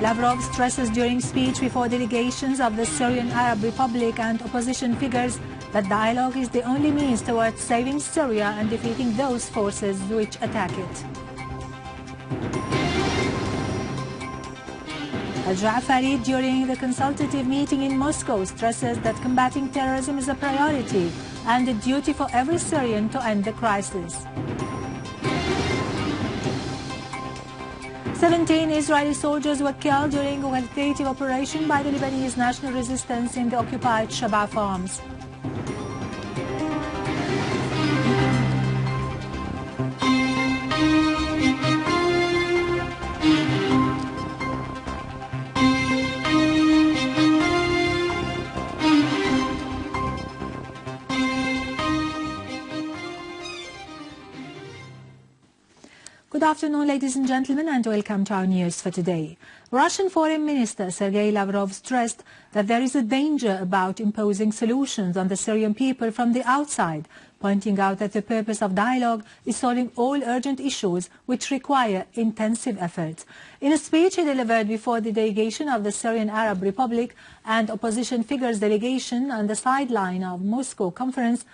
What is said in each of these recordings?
Lavrov stresses during speech before delegations of the Syrian Arab Republic and opposition figures that dialogue is the only means towards saving Syria and defeating those forces which attack it. Jaafari, during the consultative meeting in Moscow, stresses that combating terrorism is a priority and a duty for every Syrian to end the crisis. 17 Israeli soldiers were killed during a qualitative operation by the Lebanese National Resistance in the occupied Shebaa Farms. Good afternoon, ladies and gentlemen, and welcome to our news for today. Russian Foreign Minister Sergei Lavrov stressed that there is a danger about imposing solutions on the Syrian people from the outside, pointing out that the purpose of dialogue is solving all urgent issues which require intensive effort. In a speech he delivered before the delegation of the Syrian Arab Republic and opposition figures delegation on the sideline of Moscow conference,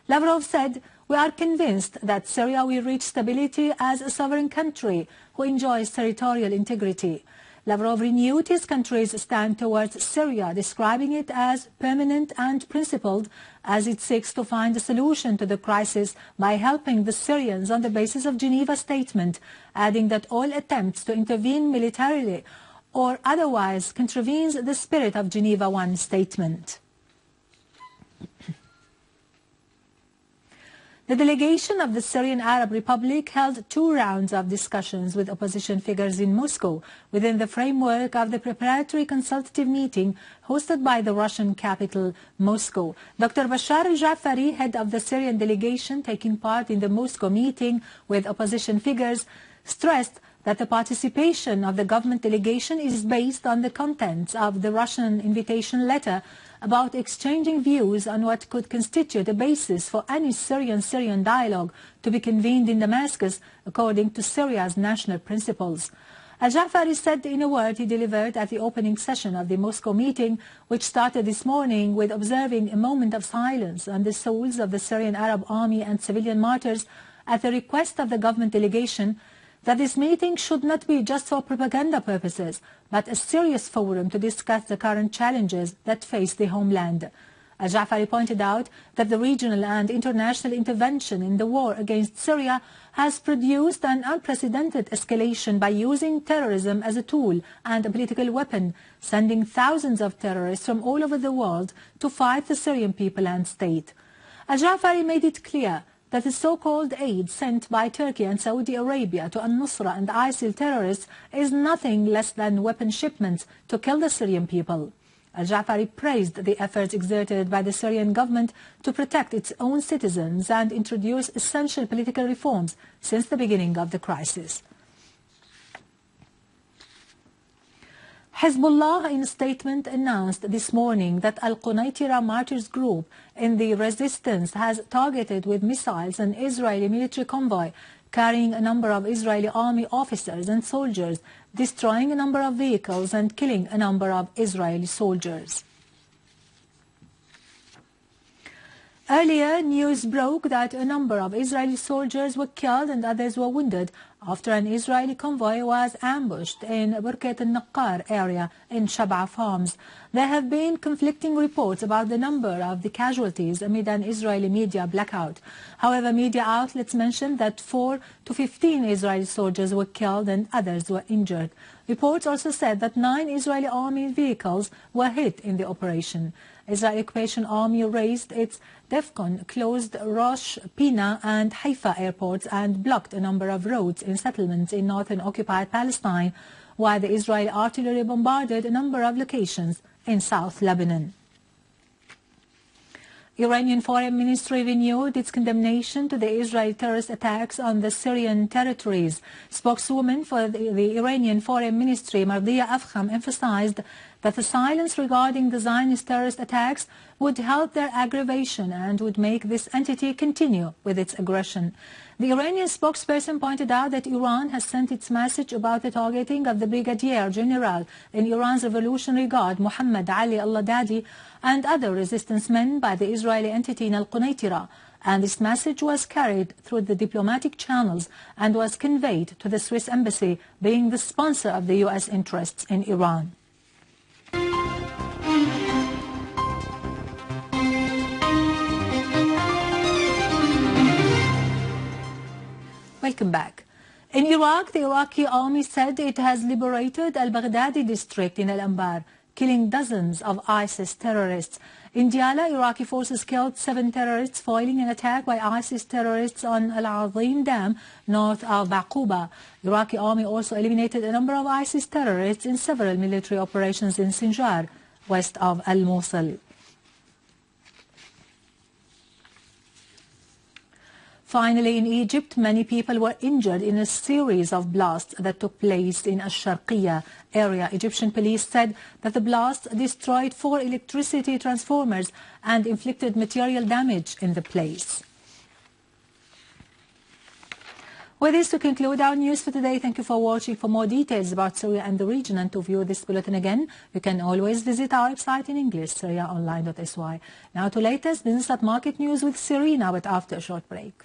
Lavrov said, "We are convinced that Syria will reach stability as a sovereign country who enjoys territorial integrity." Lavrov renewed his country's stand towards Syria, describing it as permanent and principled as it seeks to find a solution to the crisis by helping the Syrians on the basis of Geneva Statement, adding that all attempts to intervene militarily or otherwise contravenes the spirit of Geneva I Statement. The delegation of the Syrian Arab Republic held 2 rounds of discussions with opposition figures in Moscow within the framework of the preparatory consultative meeting hosted by the Russian capital, Moscow. Dr. Bashar Jaafari, head of the Syrian delegation taking part in the Moscow meeting with opposition figures, stressed that the participation of the government delegation is based on the contents of the Russian invitation letter about exchanging views on what could constitute a basis for any Syrian dialogue to be convened in Damascus according to Syria's national principles. Al-Jaafari said in a word he delivered at the opening session of the Moscow meeting, which started this morning with observing a moment of silence on the souls of the Syrian Arab army and civilian martyrs at the request of the government delegation, that this meeting should not be just for propaganda purposes, but a serious forum to discuss the current challenges that face the homeland. Al-Jaafari pointed out that the regional and international intervention in the war against Syria has produced an unprecedented escalation by using terrorism as a tool and a political weapon, sending thousands of terrorists from all over the world to fight the Syrian people and state. Al-Jaafari made it clear that the so-called aid sent by Turkey and Saudi Arabia to al-Nusra and ISIL terrorists is nothing less than weapon shipments to kill the Syrian people. Al-Jaafari praised the efforts exerted by the Syrian government to protect its own citizens and introduce essential political reforms since the beginning of the crisis. Hezbollah, in a statement, announced this morning that Al-Qunaitira Martyrs Group in the resistance has targeted with missiles an Israeli military convoy carrying a number of Israeli army officers and soldiers, destroying a number of vehicles and killing a number of Israeli soldiers. Earlier, news broke that a number of Israeli soldiers were killed and others were wounded after an Israeli convoy was ambushed in Burkat al-Naqqar area in Shebaa Farms. There have been conflicting reports about the number of the casualties amid an Israeli media blackout. However, media outlets mentioned that 4 to 15 Israeli soldiers were killed and others were injured. Reports also said that 9 Israeli army vehicles were hit in the operation. Israeli Occupation Army raised its DEFCON, closed Rosh, Pina and Haifa airports and blocked a number of roads in settlements in northern occupied Palestine, while the Israeli artillery bombarded a number of locations in South Lebanon. Iranian Foreign Ministry renewed its condemnation to the Israeli terrorist attacks on the Syrian territories. Spokeswoman for the Iranian Foreign Ministry, Mardiya Afkham, emphasized that the silence regarding the Zionist terrorist attacks would help their aggravation and would make this entity continue with its aggression. The Iranian spokesperson pointed out that Iran has sent its message about the targeting of the Brigadier General in Iran's Revolutionary Guard, Muhammad Ali al-Baghdadi, and other resistance men by the Israeli entity in al-Quneitira, and this message was carried through the diplomatic channels and was conveyed to the Swiss embassy, being the sponsor of the U.S. interests in Iran. Welcome back. In Iraq, the Iraqi army said it has liberated al-Baghdadi district in Anbar, killing dozens of ISIS terrorists. In Diyala, Iraqi forces killed 7 terrorists foiling an attack by ISIS terrorists on Al-Azim Dam north of Baquba. Iraqi army also eliminated a number of ISIS terrorists in several military operations in Sinjar, west of Al-Mosul. Finally, in Egypt, many people were injured in a series of blasts that took place in Ash-Sharqiyya area. Egyptian police said that the blasts destroyed 4 electricity transformers and inflicted material damage in the place. With this, to conclude our news for today, thank you for watching. For more details about Syria and the region and to view this bulletin again, you can always visit our website in English, syriaonline.sy. Now to latest business at market news with Serena, but after a short break.